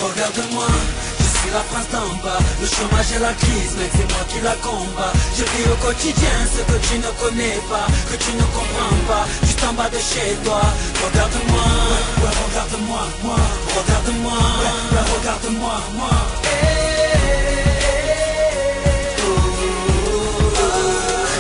Regarde-moi, je suis la France d'en bas. Le chômage et la crise, mec, c'est moi qui la combat. Je vis au quotidien ce que tu ne connais pas, que tu ne comprends pas, juste en bas de chez toi. Regarde-moi, ouais, regarde-moi, moi. Regarde-moi, ouais, regarde-moi, moi.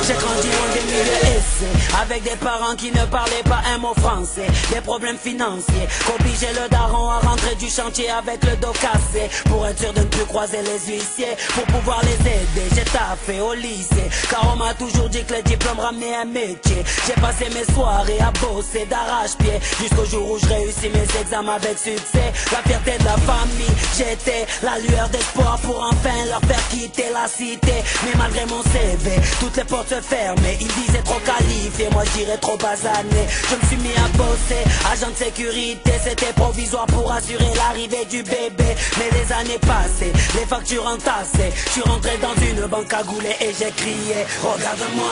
J'ai grandi loin des milieux aisés, avec des parents qui ne parlaient pas un mot français. Des problèmes financiers, qu'obligeait le daron à rentrer du chantier avec le dos cassé, pour être sûr de ne plus croiser les huissiers, pour pouvoir les aider. J'ai taffé au lycée, car on m'a toujours dit que le diplôme ramenait un métier. J'ai passé mes soirées à bosser d'arrache-pied, jusqu'au jour où je réussis mes examens avec succès. La fierté de la famille, j'étais la lueur d'espoir pour enfin leur faire quitter la cité. Mais malgré mon CV, toutes les portes se fermaient. Ils disaient trop qualifié, moi je dirais trop basané. Je me suis mis à bosser, agent de sécurité. C'était provisoire pour assurer l'arrivée du bébé. Mais les années passées, les factures entassées, je suis rentré dans une banque à goulet et j'ai crié: regarde-moi,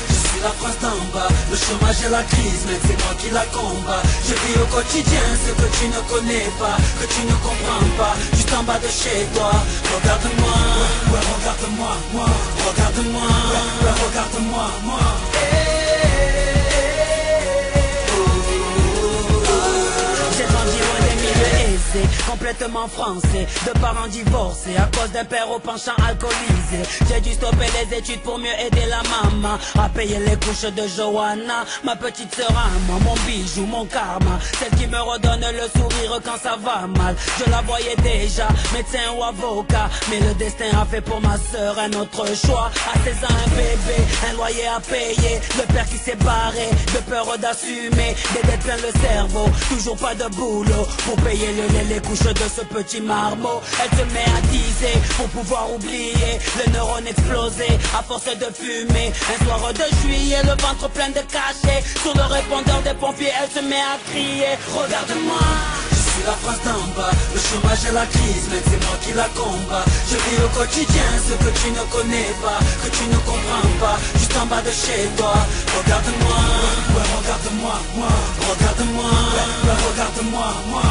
je suis la France d'en bas. Le chômage et la crise, mec, c'est moi qui la combat. Je vis au quotidien ce que tu ne connais pas, que tu ne comprends pas, juste en bas de chez toi. Regarde-moi, ouais, regarde-moi, moi. Regarde-moi, ouais, regarde-moi, moi. J'ai grandi loin des milieux aisés, complètement français, de parents divorcés à cause d'un père au penchant alcoolisé. J'ai dû stopper les études pour mieux aider la maman à payer les couches de Johanna, ma petite sœur à moi, mon bijou, mon karma, celle qui me redonne le sourire quand ça va mal. Je la voyais déjà, médecin ou avocat, mais le destin a fait pour ma sœur un autre choix. À 16 ans un bébé, un loyer à payer, le père qui s'est barré, de peur d'assumer, des dettes plein le cerveau, toujours pas de boulot pour payer le lait, les couches de ce petit marmot. Elle se met à teaser pour pouvoir oublier, le neurone explosé à force de fumer. Un soir de juillet, le ventre plein de cachets, sur le répondeur des pompiers, elle se met à crier: regarde-moi, je suis la France d'en bas. Le chômage et la crise, mec, c'est moi qui la combat. Je vis au quotidien ce que tu ne connais pas, que tu ne comprends pas, juste en bas de chez toi. Regarde-moi, ouais, regarde-moi, moi. Regarde-moi, ouais, regarde-moi, moi.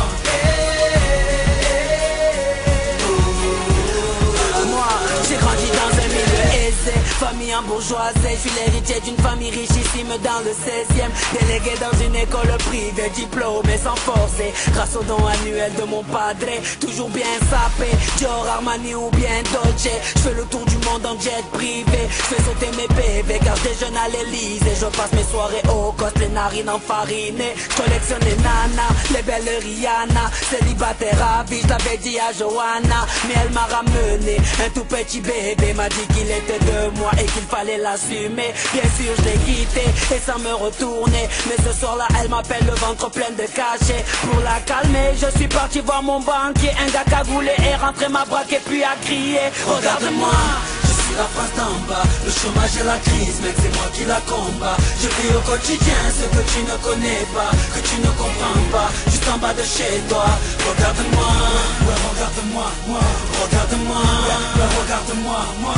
J'ai grandi dans un milieu aisé, famille en bourgeoisie. Je suis l'héritier d'une famille richissime dans le 16e, délégué dans une école privée, diplômé sans forcer, grâce au don annuel de mon padre. Toujours bien sapé, Dior, Armani ou bien Dolce. Je fais le tour du monde en jet privé, je fais sauter mes bébés car je déjeune à l'Elysée. Je passe mes soirées au coste, les narines enfarinées. Je collectionne les nanas, les belles Rihanna, célibataire ravi, je l'avais dit à Johanna, mais elle m'a ramené un tout petit bébé, m'a dit qu'il était de moi et qu'il fallait l'assumer. Bien sûr je l'ai quitté et sans me retourner, mais ce soir-là elle m'appelle le ventre plein de cachets. Pour la calmer je suis parti voir mon banquier, un gars cagoulé est rentré m'a braqué puis a crié: regarde-moi, je suis la France d'en bas. Le chômage et la crise, mec, c'est moi qui la combat. Je vis au quotidien ce que tu ne connais pas, que tu ne comprends pas, juste en bas de chez toi. Regarde-moi, ouais, regarde-moi, moi. Regarde-moi, ouais, regarde-moi, moi.